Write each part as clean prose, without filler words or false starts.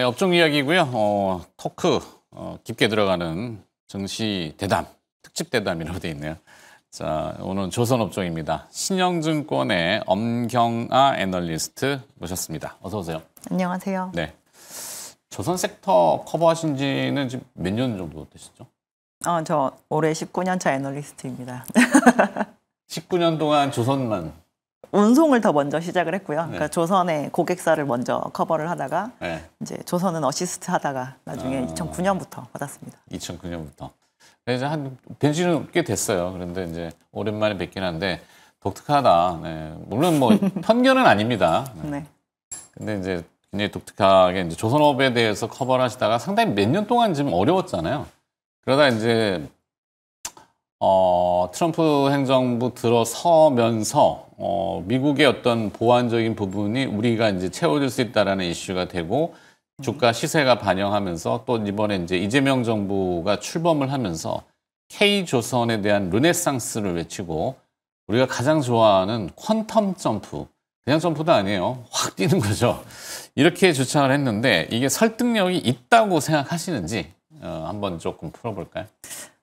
네, 업종 이야기고요. 토크 깊게 들어가는 증시 대담, 특집 대담이라고 되어 있네요. 자, 오늘은 조선업종입니다. 신영증권의 엄경아 애널리스트 모셨습니다. 어서 오세요. 안녕하세요. 네, 조선 섹터 커버하신 지는 지금 몇 년 정도 되시죠? 저 올해 19년 차 애널리스트입니다. 19년 동안 조선만 운송을 더 먼저 시작을 했고요. 네. 그러니까 조선의 고객사를 먼저 커버를 하다가 네. 이제 조선은 어시스트 하다가 나중에 2009년부터 받았습니다. 2009년부터. 이제 한 뵌지는 꽤 됐어요. 그런데 이제 오랜만에 뵙긴 한데 독특하다. 네. 물론 뭐 편견은 아닙니다. 네. 네. 근데 이제 굉장히 독특하게 이제 조선업에 대해서 커버를 하시다가 상당히 몇 년 동안 좀 어려웠잖아요. 그러다 이제 트럼프 행정부 들어서면서 미국의 어떤 보완적인 부분이 우리가 이제 채워줄 수 있다라는 이슈가 되고 주가 시세가 반영하면서 또 이번에 이제 이재명 정부가 출범을 하면서 K조선에 대한 르네상스를 외치고 우리가 가장 좋아하는 퀀텀 점프, 그냥 점프도 아니에요. 확 뛰는 거죠. 이렇게 주창을 했는데 이게 설득력이 있다고 생각하시는지 한번 조금 풀어볼까요?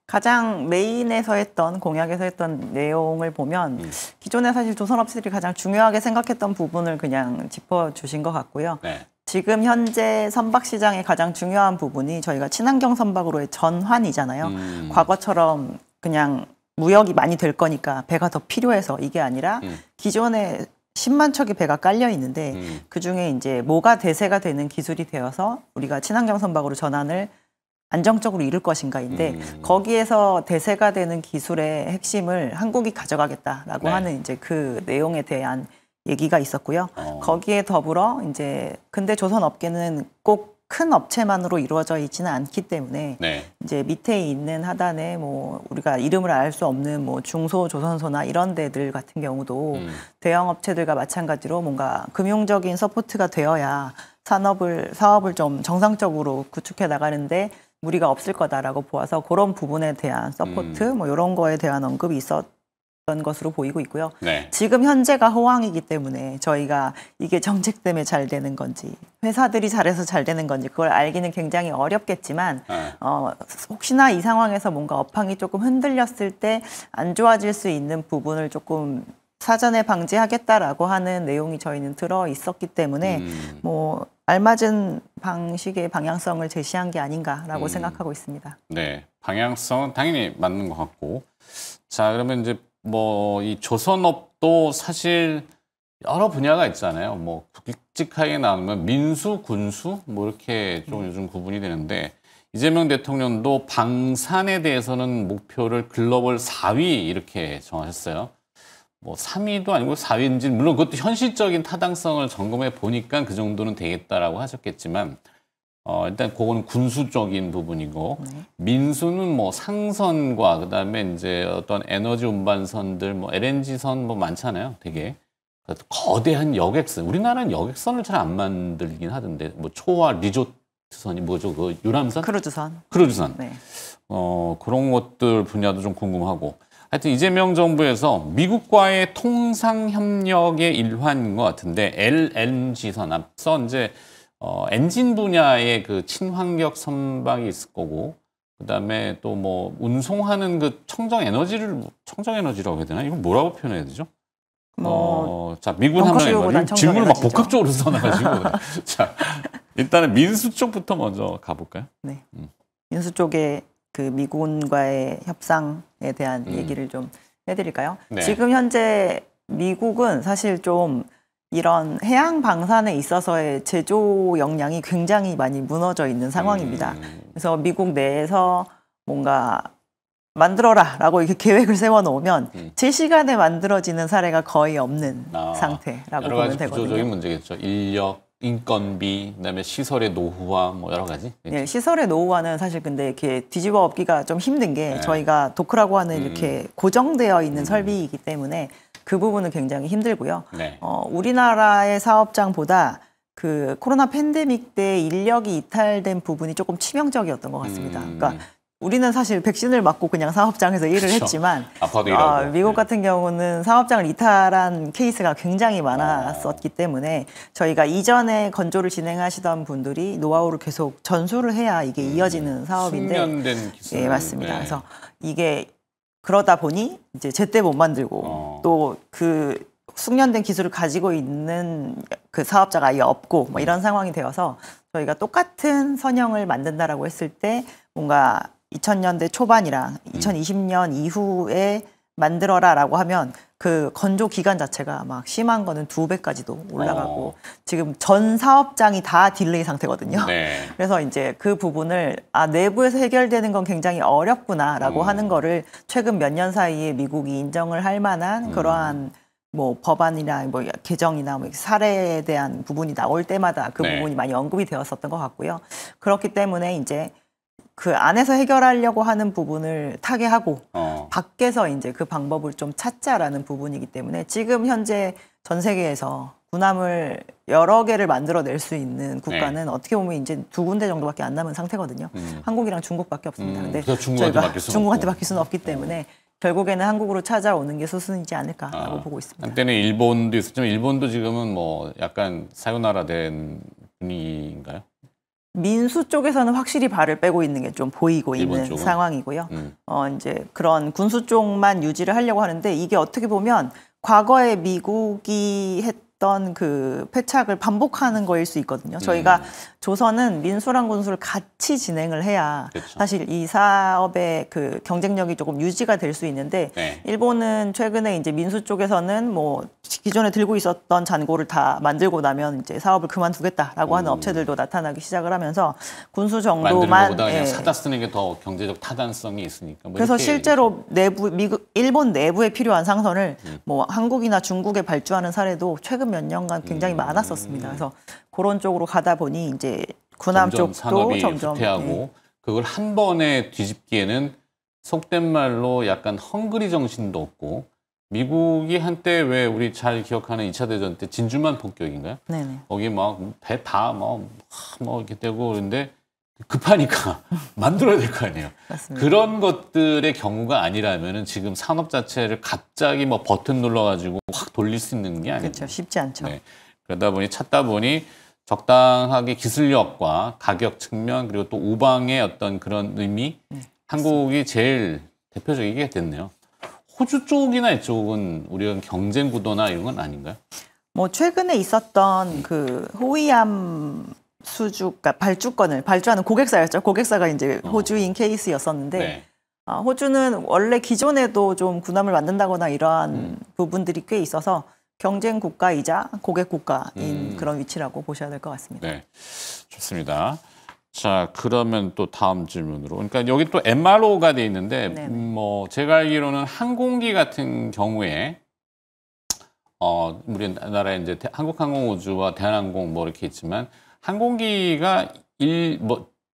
가장 메인에서 했던 공약에서 했던 내용을 보면 기존에 사실 조선업체들이 가장 중요하게 생각했던 부분을 그냥 짚어주신 것 같고요. 네. 지금 현재 선박 시장의 가장 중요한 부분이 저희가 친환경 선박으로의 전환이잖아요. 과거처럼 그냥 무역이 많이 될 거니까 배가 더 필요해서 이게 아니라 기존에 10만 척의 배가 깔려 있는데 그중에 이제 뭐가 대세가 되는 기술이 되어서 우리가 친환경 선박으로 전환을 안정적으로 이룰 것인가인데 거기에서 대세가 되는 기술의 핵심을 한국이 가져가겠다라고 네. 하는 이제 그 내용에 대한 얘기가 있었고요. 거기에 더불어 이제 근데 조선 업계는 꼭 큰 업체만으로 이루어져 있지는 않기 때문에 네. 이제 밑에 있는 하단에 뭐 우리가 이름을 알 수 없는 뭐 중소조선소나 이런 데들 같은 경우도 대형 업체들과 마찬가지로 뭔가 금융적인 서포트가 되어야 사업을 좀 정상적으로 구축해 나가는데 무리가 없을 거다라고 보아서 그런 부분에 대한 서포트 뭐 이런 거에 대한 언급이 있었던 것으로 보이고 있고요. 네. 지금 현재가 호황이기 때문에 저희가 이게 정책 때문에 잘 되는 건지 회사들이 잘해서 잘 되는 건지 그걸 알기는 굉장히 어렵겠지만 혹시나 이 상황에서 뭔가 업황이 조금 흔들렸을 때 안 좋아질 수 있는 부분을 조금 사전에 방지하겠다라고 하는 내용이 저희는 들어 있었기 때문에 뭐 알맞은 방식의 방향성을 제시한 게 아닌가라고 생각하고 있습니다. 네, 방향성은 당연히 맞는 것 같고, 자 그러면 이제 뭐 이 조선업도 사실 여러 분야가 있잖아요. 뭐 굵직하게 나누면 민수, 군수 뭐 이렇게 좀 요즘 구분이 되는데 이재명 대통령도 방산에 대해서는 목표를 글로벌 4위 이렇게 정하셨어요. 뭐 3위도 아니고 4위인지 물론 그것도 현실적인 타당성을 점검해 보니까 그 정도는 되겠다라고 하셨겠지만 일단 그거는 군수 쪽인 부분이고 민수는 뭐 상선과 그다음에 이제 어떤 에너지 운반선들 뭐 LNG선 뭐 많잖아요. 되게 거대한 여객선. 우리나라는 여객선을 잘 안 만들긴 하던데 뭐 초와 리조트선이 뭐죠? 그 유람선? 크루즈선. 크루즈선. 네. 그런 것들 분야도 좀 궁금하고. 하여튼 이재명 정부에서 미국과의 통상 협력의 일환인 것 같은데 LNG선 앞서 이제 엔진 분야의 그 친환경 선박이 있을 거고 그다음에 또 뭐 운송하는 그 청정 에너지라고 해야 되나? 이거 뭐라고 표현해야 되죠? 자, 미군 하면 질문을 막 복합적으로 써놔가지고 자, 일단은 민수 쪽부터 먼저 가볼까요? 네. 민수 쪽에 그 미군과의 협상에 대한 얘기를 좀 해드릴까요? 네. 지금 현재 미국은 사실 좀 이런 해양 방산에 있어서의 제조 역량이 굉장히 많이 무너져 있는 상황입니다. 그래서 미국 내에서 뭔가 만들어라라고 이렇게 계획을 세워놓으면 제 시간에 만들어지는 사례가 거의 없는 상태라고 여러 보면 가지 되거든요. 구조적인 문제겠죠. 인력, 인건비, 그다음에 시설의 노후화 뭐 여러 가지. 네, 시설의 노후화는 사실 근데 이렇게 뒤집어 엎기가 좀 힘든 게 저희가 도크라고 하는 이렇게 고정되어 있는 설비이기 때문에 그 부분은 굉장히 힘들고요. 네. 우리나라의 사업장보다 그 코로나 팬데믹 때 인력이 이탈된 부분이 조금 치명적이었던 것 같습니다. 그러니까 우리는 사실 백신을 맞고 그냥 사업장에서 일을 그렇죠. 했지만 아파도 일하고. 미국 같은 경우는 사업장을 이탈한 케이스가 굉장히 많았었기 때문에 저희가 이전에 건조를 진행하시던 분들이 노하우를 계속 전수를 해야 이게 이어지는 사업인데 숙련된 기술. 예, 맞습니다. 그래서 이게 그러다 보니 이제 제때 못 만들고 또 그 숙련된 기술을 가지고 있는 그 사업자가 아예 없고 뭐 이런 상황이 되어서 저희가 똑같은 선형을 만든다라고 했을 때 뭔가 2000년대 초반이랑 2020년 이후에 만들어라라고 하면 그 건조 기간 자체가 막 심한 거는 2배까지도 올라가고 지금 전 사업장이 다 딜레이 상태거든요. 네. 그래서 이제 그 부분을 내부에서 해결되는 건 굉장히 어렵구나라고 하는 거를 최근 몇 년 사이에 미국이 인정을 할 만한 그러한 뭐 법안이나 뭐 개정이나 뭐 사례에 대한 부분이 나올 때마다 그 네. 부분이 많이 언급이 되었었던 것 같고요. 그렇기 때문에 이제 그 안에서 해결하려고 하는 부분을 타개하고 밖에서 이제 그 방법을 좀 찾자라는 부분이기 때문에 지금 현재 전 세계에서 군함을 여러 개를 만들어낼 수 있는 국가는 어떻게 보면 이제 2군데 정도밖에 안 남은 상태거든요. 한국이랑 중국밖에 없습니다. 근데 중국한테 맡길 수는 없기 때문에 결국에는 한국으로 찾아오는 게 수순이지 않을까라고 보고 있습니다. 한때는 일본도 있었지만 일본도 지금은 뭐 약간 사유나라된 분위기인가요? 민수 쪽에서는 확실히 발을 빼고 있는 게 좀 보이고 있는 쪽은? 상황이고요. 이제 그런 군수 쪽만 유지를 하려고 하는데 이게 어떻게 보면 과거에 미국이 했던 그 패착을 반복하는 거일 수 있거든요. 저희가 조선은 민수랑 군수를 같이 진행을 해야 그렇죠. 사실 이 사업의 그 경쟁력이 조금 유지가 될 수 있는데 네. 일본은 최근에 이제 민수 쪽에서는 뭐 기존에 들고 있었던 잔고를 다 만들고 나면 이제 사업을 그만두겠다라고 하는 업체들도 나타나기 시작을 하면서 군수 만드는 정도만 것보다 그냥 사다 쓰는 게 더 경제적 타당성이 있으니까. 뭐 그래서 이렇게 실제로 일본 내부에 필요한 상선을 뭐 한국이나 중국에 발주하는 사례도 최근 몇 년간 굉장히 많았었습니다. 그래서 그런 쪽으로 가다 보니 이제 군함 점점 쪽도 산업이 점점 후퇴하고 그걸 한 번에 뒤집기에는 속된 말로 약간 헝그리 정신도 없고 미국이 한때 왜 우리 잘 기억하는 2차 대전 때 진주만 폭격인가요? 네네. 거기 막 배 다 뭐 이렇게 되고 그런데 급하니까 만들어야 될 거 아니에요. 맞습니다. 그런 것들의 경우가 아니라면은 지금 산업 자체를 갑자기 뭐 버튼 눌러가지고 확 돌릴 수 있는 게 아니죠. 그렇죠. 쉽지 않죠. 네. 그러다 보니 찾다 보니 적당하게 기술력과 가격 측면 그리고 또 우방의 어떤 그런 의미 한국이 제일 대표적이게 됐네요. 호주 쪽이나 이쪽은 우리가 경쟁 구도나 이런 건 아닌가요? 뭐 최근에 있었던 그 호위함 수주, 그러니까 발주권을 발주하는 고객사였죠. 고객사가 이제 호주인 케이스였었는데 네. 호주는 원래 기존에도 좀 군함을 만든다거나 이러한 부분들이 꽤 있어서 경쟁 국가이자 고객 국가인 그런 위치라고 보셔야 될 것 같습니다. 네, 좋습니다. 자, 그러면 또 다음 질문으로. 그러니까 여기 또 MRO가 돼 있는데, 뭐 제가 알기로는 항공기 같은 경우에 우리나라에 이제 한국항공우주와 대한항공 뭐 이렇게 있지만 항공기가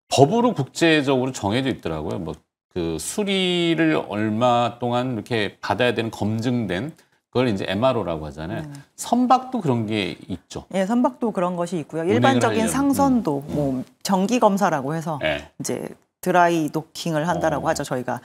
법으로 국제적으로 정해져 있더라고요. 뭐 그 수리를 얼마 동안 이렇게 받아야 되는 검증된 그걸 이제 MRO라고 하잖아요. 선박도 그런 게 있죠. 예, 선박도 그런 것이 있고요. 일반적인 상선도 뭐 정기 검사라고 해서 이제 드라이 도킹을 한다라고 하죠. 저희가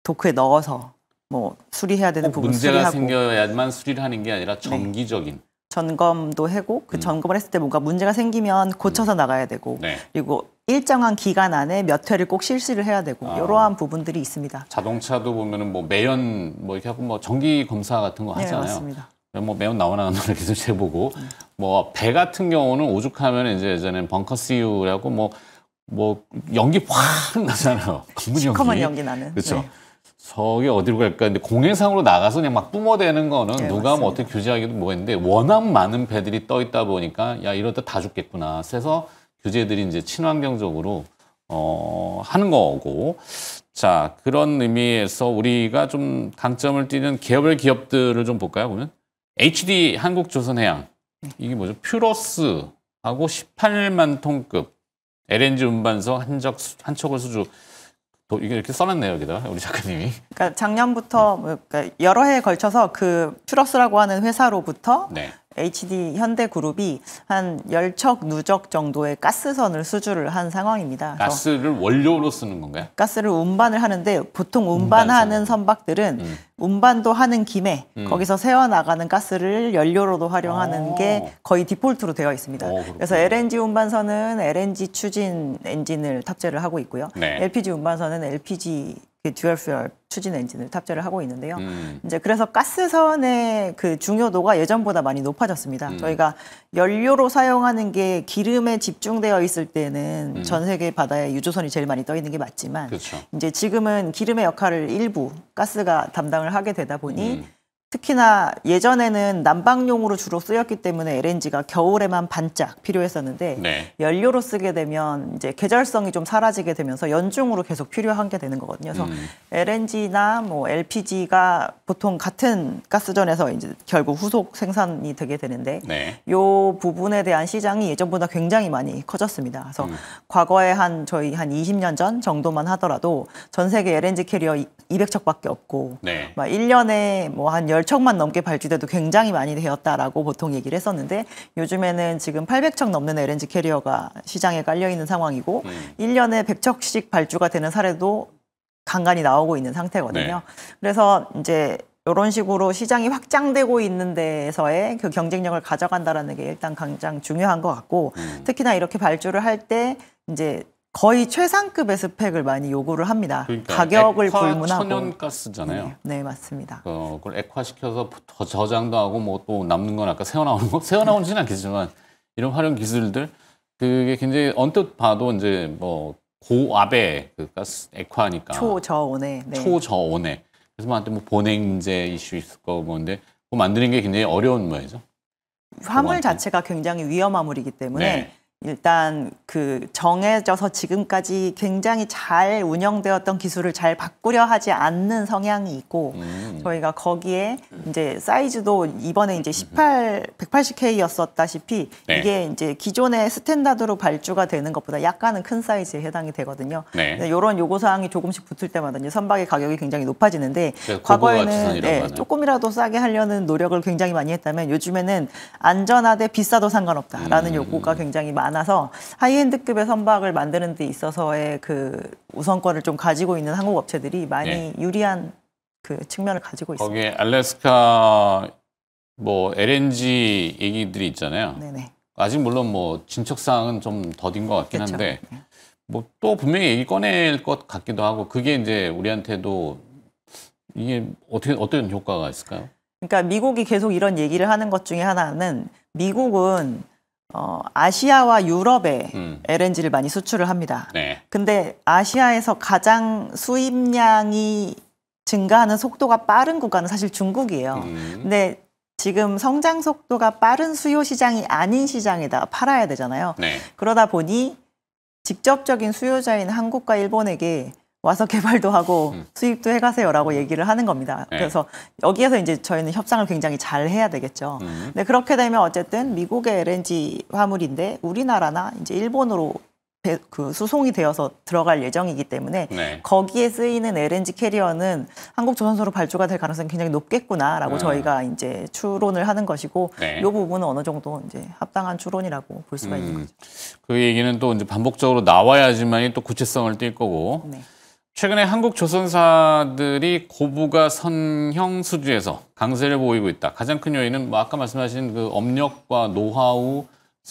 도크에 넣어서 뭐 수리해야 되는 부분 문제가 수리하고 생겨야만 수리를 하는 게 아니라 정기적인 점검도 하고 그 점검을 했을 때 뭔가 문제가 생기면 고쳐서 나가야 되고 그리고 일정한 기간 안에 몇 회를 꼭 실시를 해야 되고 이러한 부분들이 있습니다. 자동차도 보면은 뭐 매연 뭐 이렇게 하고 뭐 정기 검사 같은 거 하잖아요. 네, 맞습니다. 뭐 매연 나오나 안 나오나 계속 재보고 뭐 배 같은 경우는 오죽하면 이제 예전에 벙커스유라고 뭐 연기 확 나잖아요. 시커먼 연기 나는. 그렇죠. 네. 저게 어디로 갈까? 근데 공해상으로 나가서 그냥 막 뿜어대는 거는 누가 뭐 맞습니다. 어떻게 규제하기도 뭐했는데 워낙 많은 배들이 떠 있다 보니까 야 이러다 다 죽겠구나. 그래서 규제들이 이제 친환경적으로 하는 거고. 자, 그런 의미에서 우리가 좀 강점을 띠는 개별 기업들을 좀 볼까요? 그러면 HD 한국조선해양 이게 뭐죠? 퓨러스하고 18만 톤급 LNG 운반선 한척을 수주. 이게 이렇게 써놨네요, 여기다 우리 작가님이. 그러니까 작년부터 그러니까 여러 해에 걸쳐서 그 퓨러스라고 하는 회사로부터 HD 현대그룹이 한 열척 누적 정도의 가스선을 수주를 한 상황입니다. 가스를 원료로 쓰는 건가요? 가스를 운반을 하는데 보통 운반하는 선박들은 운반도 하는 김에 거기서 새어나가는 가스를 연료로도 활용하는 게 거의 디폴트로 되어 있습니다. 그래서 LNG 운반선은 LNG 추진 엔진을 탑재를 하고 있고요. 네. LPG 운반선은 LPG 듀얼 퓨얼 추진 엔진을 탑재를 하고 있는데요. 이제 그래서 가스선의 그 중요도가 예전보다 많이 높아졌습니다. 저희가 연료로 사용하는 게 기름에 집중되어 있을 때는 전 세계 바다에 유조선이 제일 많이 떠 있는 게 맞지만 그렇죠. 이제 지금은 기름의 역할을 일부 가스가 담당을 하게 되다 보니 특히나 예전에는 난방용으로 주로 쓰였기 때문에 LNG가 겨울에만 반짝 필요했었는데 네. 연료로 쓰게 되면 이제 계절성이 좀 사라지게 되면서 연중으로 계속 필요한 게 되는 거거든요. 그래서 LNG나 뭐 LPG가 보통 같은 가스전에서 이제 결국 후속 생산이 되게 되는데 네. 요 부분에 대한 시장이 예전보다 굉장히 많이 커졌습니다. 그래서 과거에 저희 한 20년 전 정도만 하더라도 전 세계 LNG 캐리어 200척밖에 없고 네. 막 1년에 뭐 한 10척만 넘게 발주돼도 굉장히 많이 되었다라고 보통 얘기를 했었는데 요즘에는 지금 800척 넘는 LNG 캐리어가 시장에 깔려 있는 상황이고 1년에 100척씩 발주가 되는 사례도 간간히 나오고 있는 상태거든요. 네. 그래서 이제 이런 식으로 시장이 확장되고 있는 데에서의 그 경쟁력을 가져간다라는 게 일단 가장 중요한 것 같고 특히나 이렇게 발주를 할 때 이제 거의 최상급의 스펙을 많이 요구를 합니다. 그러니까 가격을 액화 불문하고. 천연가스잖아요. 네, 맞습니다. 그걸 액화시켜서 저장도 하고 뭐 또 남는 건 아까 새어나오는 거? 새어나오지는 않겠지만 이런 활용 기술들 그게 굉장히 언뜻 봐도 이제 뭐 고압의 그 가스 액화니까 초저온에. 네. 초저온에 그래서 뭐 한때 뭐 보냉제 이슈 있을 거고 뭔데 그거 만드는 게 굉장히 어려운 모양이죠. 화물 자체가 굉장히 위험 화물이기 때문에 네. 일단 그 정해져서 지금까지 굉장히 잘 운영되었던 기술을 잘 바꾸려 하지 않는 성향이 있고 저희가 거기에 이제 사이즈도 이번에 이제 180K였었다시피 네. 이게 이제 기존의 스탠다드로 발주가 되는 것보다 약간은 큰 사이즈에 해당이 되거든요. 네. 이런 요구사항이 조금씩 붙을 때마다 이제 선박의 가격이 굉장히 높아지는데 고부가 과거에는 지선이라고 하나요? 조금이라도 싸게 하려는 노력을 굉장히 많이 했다면 요즘에는 안전하되 비싸도 상관없다라는 요구가 굉장히 많아서 하이엔드급의 선박을 만드는 데 있어서의 그 우선권을 좀 가지고 있는 한국 업체들이 많이 네. 유리한 그 측면을 가지고 있습니다. 거기에 알래스카 뭐 LNG 얘기들이 있잖아요. 네네. 아직 물론 뭐 진척사항은 좀 더딘 것 같긴 그렇죠. 한데 뭐 또 분명히 얘기 꺼낼 것 같기도 하고 그게 이제 우리한테도 이게 어떤 효과가 있을까요? 그러니까 미국이 계속 이런 얘기를 하는 것 중에 하나는 미국은 아시아와 유럽에 LNG를 많이 수출을 합니다. 네. 근데 아시아에서 가장 수입량이 증가하는 속도가 빠른 국가는 사실 중국이에요. 근데 지금 성장 속도가 빠른 수요 시장이 아닌 시장에다 팔아야 되잖아요. 네. 그러다 보니 직접적인 수요자인 한국과 일본에게 와서 개발도 하고 수입도 해가세요라고 얘기를 하는 겁니다. 네. 그래서 여기에서 이제 저희는 협상을 굉장히 잘 해야 되겠죠. 근데 그렇게 되면 어쨌든 미국의 LNG 화물인데 우리나라나 이제 일본으로 그 수송이 되어서 들어갈 예정이기 때문에 네. 거기에 쓰이는 LNG 캐리어는 한국 조선소로 발주가 될 가능성이 굉장히 높겠구나라고 저희가 이제 추론을 하는 것이고 네. 이 부분은 어느 정도 이제 합당한 추론이라고 볼 수가 있는 거죠. 그 얘기는 또 이제 반복적으로 나와야지만이 또 구체성을 띌 거고. 네. 최근에 한국 조선사들이 고부가 선형 수주에서 강세를 보이고 있다. 가장 큰 요인은 뭐 아까 말씀하신 그 업력과 노하우,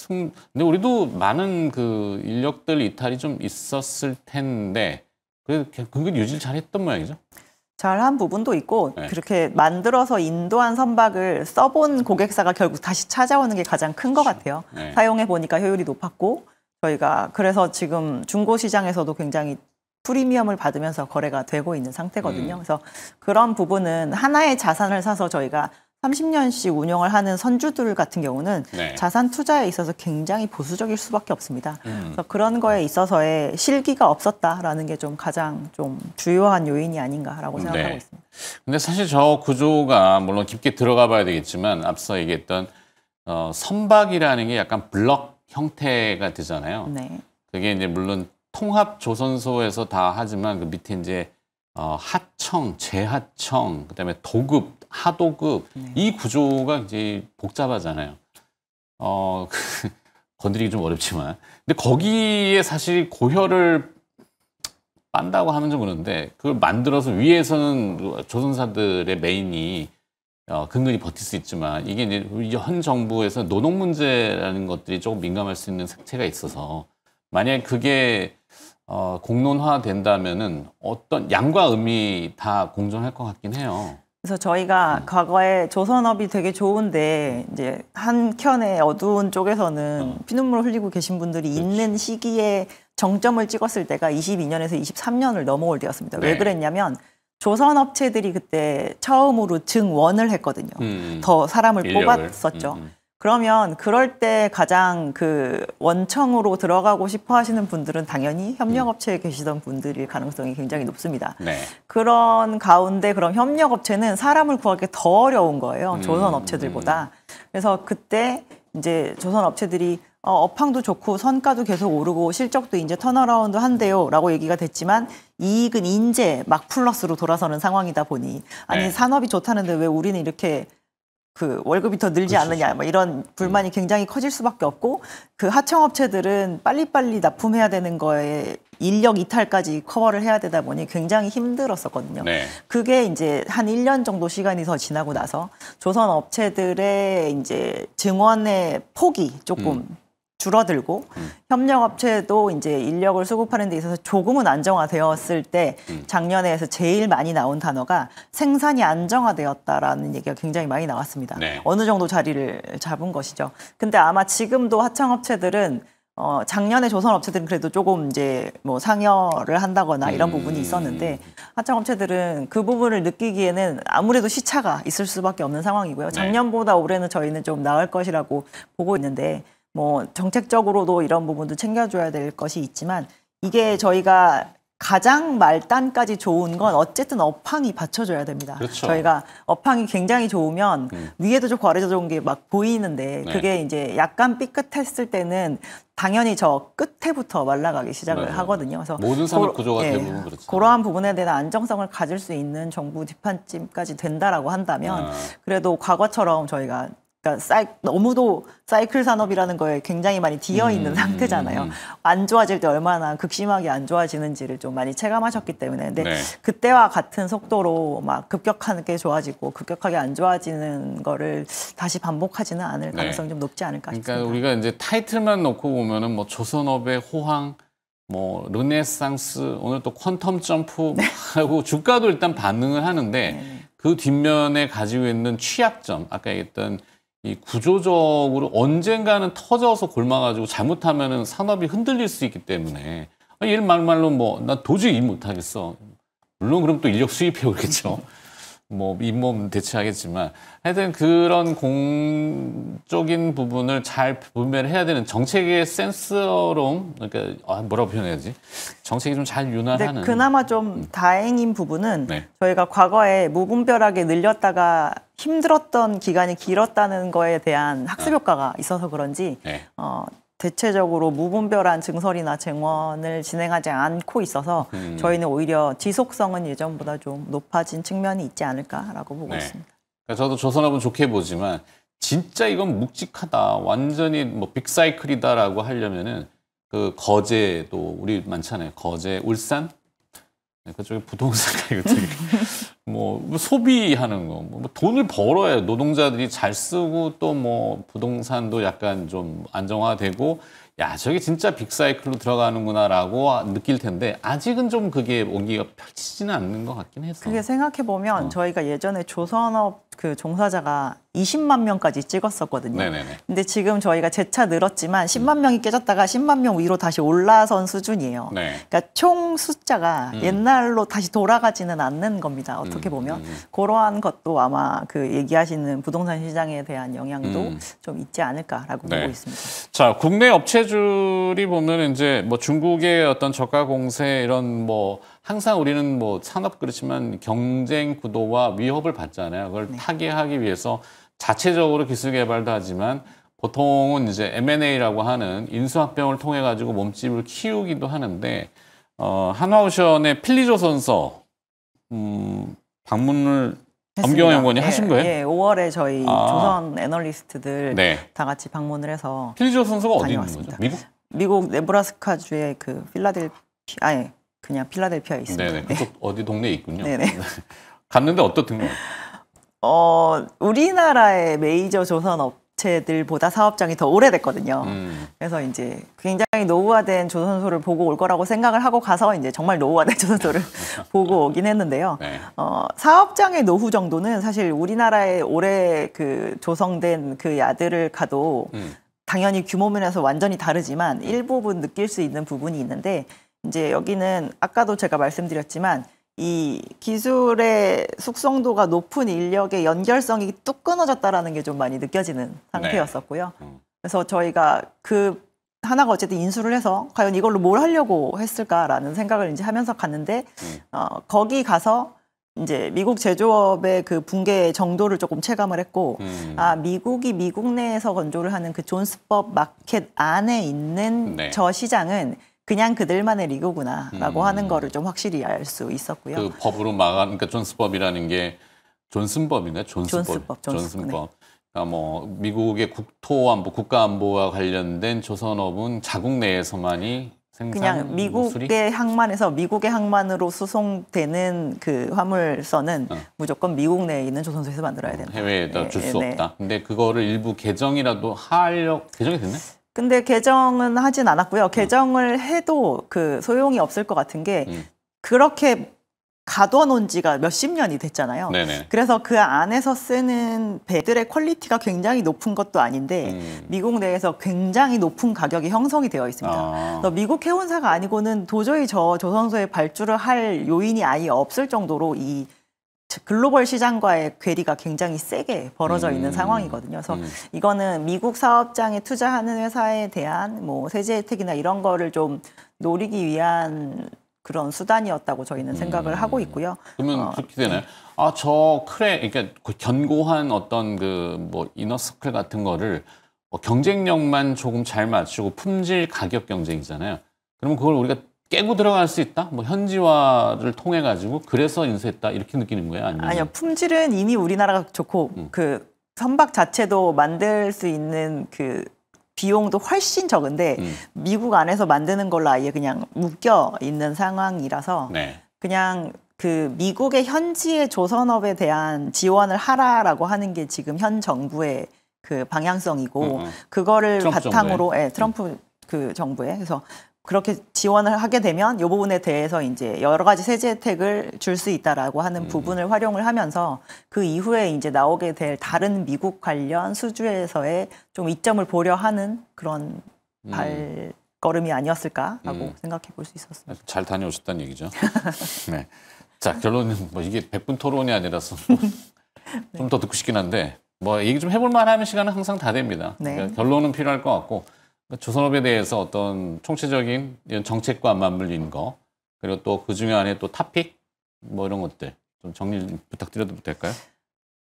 근데 우리도 많은 그 인력들 이탈이 좀 있었을 텐데 그래도 그게 유지를 잘했던 모양이죠. 잘한 부분도 있고 네. 그렇게 만들어서 인도한 선박을 써본 고객사가 결국 다시 찾아오는 게 가장 큰 것 같아요. 네. 사용해 보니까 효율이 높았고 저희가 그래서 지금 중고 시장에서도 굉장히 프리미엄을 받으면서 거래가 되고 있는 상태거든요. 그래서 그런 부분은 하나의 자산을 사서 저희가 30년씩 운영을 하는 선주들 같은 경우는 네. 자산 투자에 있어서 굉장히 보수적일 수밖에 없습니다. 그래서 그런 거에 있어서의 실기가 없었다라는 게 좀 가장 좀 주요한 요인이 아닌가라고 생각하고 네. 있습니다. 근데 사실 저 구조가 물론 깊게 들어가 봐야 되겠지만 앞서 얘기했던 선박이라는 게 약간 블럭 형태가 되잖아요. 네. 그게 이제 물론 통합 조선소에서 다 하지만 그 밑에 이제 하청, 재하청, 그다음에 도급, 하도급 이 구조가 이제 복잡하잖아요. 건드리기 좀 어렵지만, 근데 거기에 사실 고혈을 빤다고 하면 좀 그런데 그걸 만들어서 위에서는 조선사들의 메인이 근근히 버틸 수 있지만 이게 이제 현 정부에서 노동 문제라는 것들이 조금 민감할 수 있는 색채가 있어서 만약에 그게 공론화 된다면은 어떤 양과 음이 다 공존할 것 같긴 해요. 그래서 저희가 과거에 조선업이 되게 좋은데 이제 한켠에 어두운 쪽에서는 피눈물을 흘리고 계신 분들이 그렇지. 있는 시기에 정점을 찍었을 때가 22년에서 23년을 넘어올 때였습니다. 네. 왜 그랬냐면 조선업체들이 그때 처음으로 증원을 했거든요. 더 사람을 인력을. 뽑았었죠. 그러면 그럴 때 가장 그 원청으로 들어가고 싶어 하시는 분들은 당연히 협력업체에 계시던 분들일 가능성이 굉장히 높습니다. 네. 그런 가운데 그럼 협력업체는 사람을 구하기 더 어려운 거예요. 조선업체들보다. 그래서 그때 이제 조선업체들이 업황도 좋고 선가도 계속 오르고 실적도 이제 턴어라운드 한대요 라고 얘기가 됐지만 이익은 이제 막 플러스로 돌아서는 상황이다 보니 아니 네. 산업이 좋다는데 왜 우리는 이렇게 그 월급이 더 늘지 그렇죠. 않느냐 뭐 이런 불만이 굉장히 커질 수밖에 없고 그 하청업체들은 빨리빨리 납품해야 되는 거에 인력 이탈까지 커버를 해야 되다 보니 굉장히 힘들었었거든요. 네. 그게 이제 한 1년 정도 시간이 더 지나고 나서 조선 업체들의 이제 증원의 폭이 조금 줄어들고 협력업체도 이제 인력을 수급하는 데 있어서 조금은 안정화되었을 때 작년에서 제일 많이 나온 단어가 생산이 안정화되었다라는 얘기가 굉장히 많이 나왔습니다. 네. 어느 정도 자리를 잡은 것이죠. 근데 아마 지금도 하청업체들은 작년에 조선업체들은 그래도 조금 이제 뭐 상여를 한다거나 이런 부분이 있었는데 하청업체들은 그 부분을 느끼기에는 아무래도 시차가 있을 수밖에 없는 상황이고요. 작년보다 올해는 저희는 좀 나을 것이라고 보고 있는데 뭐 정책적으로도 이런 부분도 챙겨줘야 될 것이 있지만 이게 저희가 가장 말단까지 좋은 건 어쨌든 업황이 받쳐줘야 됩니다. 그렇죠. 저희가 업황이 굉장히 좋으면 위에도 좋고 아래도 좋은 게 막 보이는데 네. 그게 이제 약간 삐끗했을 때는 당연히 저 끝에부터 말라가기 시작을 맞아요. 하거든요. 그래서 모든 산업 구조가 대부분 그렇죠. 그러한 부분에 대한 안정성을 가질 수 있는 정부 뒷받침까지 된다라고 한다면 그래도 과거처럼 저희가 그러니까 너무도 사이클 산업이라는 거에 굉장히 많이 뒤어 있는 상태잖아요. 안 좋아질 때 얼마나 극심하게 안 좋아지는지를 좀 많이 체감하셨기 때문에. 근데 네. 그때와 같은 속도로 막 급격하게 좋아지고 급격하게 안 좋아지는 거를 다시 반복하지는 않을 가능성이 좀 높지 않을까 싶습니다. 그러니까 우리가 이제 타이틀만 놓고 보면은 뭐 조선업의 호황, 뭐 르네상스, 오늘 또 퀀텀 점프 하고 주가도 일단 반응을 하는데 그 뒷면에 가지고 있는 취약점, 아까 얘기했던 이 구조적으로 언젠가는 터져서 골마가지고 잘못하면은 산업이 흔들릴 수 있기 때문에 예를 말로 뭐 나 도저히 일 못하겠어. 물론 그럼 또 인력 수입해 오겠죠. 뭐 잇몸 대체하겠지만 하여튼 그런 공적인 부분을 잘 분배를 해야 되는 정책의 센서롬 그러니까 뭐라고 표현해야지 정책이 좀 잘 윤활하는. 근데 그나마 좀 다행인 부분은 네. 저희가 과거에 무분별하게 늘렸다가 힘들었던 기간이 길었다는 거에 대한 학습 효과가 있어서 그런지 네. 대체적으로 무분별한 증설이나 증원을 진행하지 않고 있어서 저희는 오히려 지속성은 예전보다 좀 높아진 측면이 있지 않을까라고 보고 있습니다. 그러니까 저도 조선업은 좋게 보지만 진짜 이건 묵직하다, 완전히 뭐 빅사이클이다라고 하려면은 그 거제도 우리 많잖아요. 거제, 울산 그쪽에 부동산가 이거 되게 뭐 소비하는 거, 뭐 돈을 벌어야 노동자들이 잘 쓰고 또 뭐 부동산도 약간 좀 안정화되고 야 저게 진짜 빅사이클로 들어가는구나라고 느낄 텐데 아직은 좀 그게 온기가 펼치지는 않는 것 같긴 해서. 그게 생각해 보면 저희가 예전에 조선업 그 종사자가 20만 명까지 찍었었거든요. 네네네. 근데 지금 저희가 재차 늘었지만 10만 명이 깨졌다가 10만 명 위로 다시 올라선 수준이에요. 네. 그러니까 총 숫자가 옛날로 다시 돌아가지는 않는 겁니다. 어떻게 보면 그러한 것도 아마 그 얘기하시는 부동산 시장에 대한 영향도 좀 있지 않을까라고 보고 있습니다. 자, 국내 업체들이 보면 이제 뭐 중국의 어떤 저가 공세 이런 뭐 항상 우리는 뭐 산업 그렇지만 경쟁 구도와 위협을 받잖아요. 그걸 타개하기 위해서 자체적으로 기술 개발도 하지만 보통은 이제 M&A라고 하는 인수합병을 통해 가지고 몸집을 키우기도 하는데 한화오션의 필리조선소 방문을 엄경화 연구원이 하신 거예요? 예, 5월에 저희 조선 애널리스트들 다 같이 방문을 해서 필리조 선수가 어디 있는 거죠? 미국 네브라스카주의 그 그냥 필라델피아에 있습니다. 네네. 그쪽 어디 동네에 있군요. 네네. 갔는데 어떻든가요? 우리나라의 메이저 조선 업체들보다 사업장이 더 오래됐거든요. 그래서 이제 굉장히 노후화된 조선소를 보고 올 거라고 생각을 하고 가서 이제 정말 노후화된 조선소를 보고 오긴 했는데요. 네. 사업장의 노후 정도는 사실 우리나라에 오래 그 조성된 그 야들을 가도 당연히 규모 면에서 완전히 다르지만 일부분 느낄 수 있는 부분이 있는데 이제 여기는 아까도 제가 말씀드렸지만 이 기술의 숙성도가 높은 인력의 연결성이 뚝 끊어졌다라는 게 좀 많이 느껴지는 상태였었고요. 그래서 저희가 그 하나가 어쨌든 인수를 해서 과연 이걸로 뭘 하려고 했을까라는 생각을 이제 하면서 갔는데 거기 가서 이제 미국 제조업의 그 붕괴 정도를 조금 체감을 했고 미국이 미국 내에서 건조를 하는 그 존스법 마켓 안에 있는 저 시장은 그냥 그들만의 리그구나라고 하는 거를 좀 확실히 알 수 있었고요. 그 법으로 그러니까 존스법이라는 게 존슨법인가요? 존슨법. 그러니까 뭐 미국의 국토안보, 국가안보와 관련된 조선업은 자국 내에서만이 그냥 미국의 항만에서 미국의 항만으로 수송되는 그 화물선은 무조건 미국 내에 있는 조선소에서 만들어야 된다. 해외에다 줄 수 없다. 근데 그거를 일부 개정이 됐나요? 근데 개정은 하진 않았고요. 개정을 해도 그 소용이 없을 것 같은 게 그렇게 가둬놓은 지가 몇십 년이 됐잖아요. 네네. 그래서 그 안에서 쓰는 배들의 퀄리티가 굉장히 높은 것도 아닌데 미국 내에서 굉장히 높은 가격이 형성이 되어 있습니다. 그래서 미국 해운사가 아니고는 도저히 저 조선소에 발주를 할 요인이 아예 없을 정도로 이 글로벌 시장과의 괴리가 굉장히 세게 벌어져 있는 상황이거든요. 그래서 이거는 미국 사업장에 투자하는 회사에 대한 뭐 세제 혜택이나 이런 거를 좀 노리기 위한 그런 수단이었다고 저희는 생각을 하고 있고요. 그러면 그렇게 되나요? 저 그러니까 견고한 어떤 그 뭐 이너서클 같은 거를 경쟁력만 조금 잘 맞추고 품질 가격 경쟁이잖아요. 그러면 그걸 우리가 깨고 들어갈 수 있다? 뭐 현지화를 통해 가지고 그래서 인수했다 이렇게 느끼는 거예요? 아니요, 품질은 이미 우리나라가 좋고 그 선박 자체도 만들 수 있는 그 비용도 훨씬 적은데 미국 안에서 만드는 걸로 아예 그냥 묶여 있는 상황이라서 그냥 그 미국의 현지의 조선업에 대한 지원을 하라라고 하는 게 지금 현 정부의 그 방향성이고 그거를 바탕으로 트럼프 그 정부에 그래서 그렇게 지원을 하게 되면 이 부분에 대해서 이제 여러 가지 세제 혜택을 줄 수 있다라고 하는 부분을 활용을 하면서 그 이후에 이제 나오게 될 다른 미국 관련 수주에서의 좀 이점을 보려 하는 그런 발걸음이 아니었을까라고 생각해 볼 수 있었습니다. 잘 다녀오셨다는 얘기죠. 네. 자, 결론은 뭐 이게 100분 토론이 아니라서 좀 더 듣고 싶긴 한데 뭐 얘기 좀 해볼 만하면 시간은 항상 다 됩니다. 그러니까 결론은 필요할 것 같고 조선업에 대해서 어떤 총체적인 이런 정책과 맞물리는 거 그리고 또 그 중에 안에 또 탑픽 뭐 이런 것들 좀 정리 부탁드려도 될까요?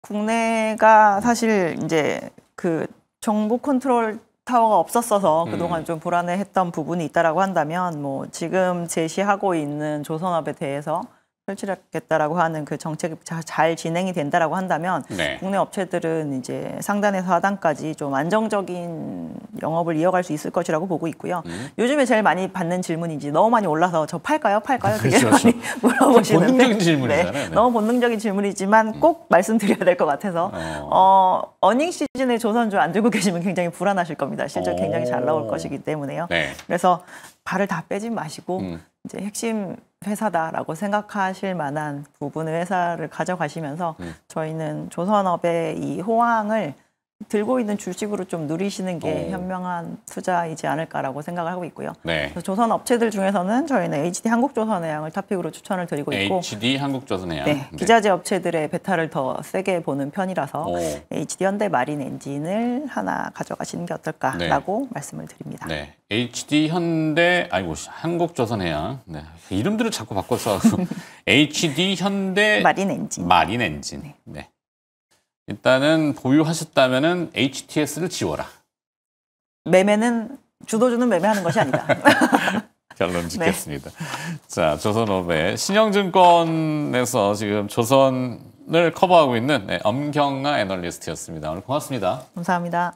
국내가 사실 이제 그 정보 컨트롤 타워가 없었어서 그동안 좀 불안해했던 부분이 있다라고 한다면 뭐 지금 제시하고 있는 조선업에 대해서 설치하겠다라고 하는 그 정책이 잘 진행이 된다라고 한다면 국내 업체들은 이제 상단에서 하단까지 좀 안정적인 영업을 이어갈 수 있을 것이라고 보고 있고요. 요즘에 제일 많이 받는 질문인지 너무 많이 올라서 저 팔까요? 되게 그렇죠. 많이 물어보시는데 본능적인 질문이잖아요. 너무 본능적인 질문이지만 꼭 말씀드려야 될 것 같아서 어닝 시즌에 조선주 안 들고 계시면 굉장히 불안하실 겁니다. 실적 굉장히 잘 나올 것이기 때문에요. 그래서 발을 다 빼지 마시고 이제 핵심 회사다라고 생각하실 만한 부분의 회사를 가져가시면서 저희는 조선업의 이 호황을 들고 있는 주식으로 좀 누리시는 게 현명한 투자이지 않을까라고 생각을 하고 있고요. 그래서 조선 업체들 중에서는 저희는 HD 한국조선해양을 탑픽으로 추천을 드리고 있고 HD 한국조선해양. 기자재 업체들의 베타를 더 세게 보는 편이라서 HD 현대 마린 엔진을 하나 가져가시는 게 어떨까라고 말씀을 드립니다. HD 현대 한국조선해양 이름들을 자꾸 바꿔서 HD 현대 마린 엔진. 일단은 보유하셨다면은 HTS를 지워라. 매매는 주도주는 매매하는 것이 아니다. 결론 짓겠습니다. 자, 조선업의 신영증권에서 지금 조선을 커버하고 있는 엄경아 애널리스트였습니다. 오늘 고맙습니다. 감사합니다.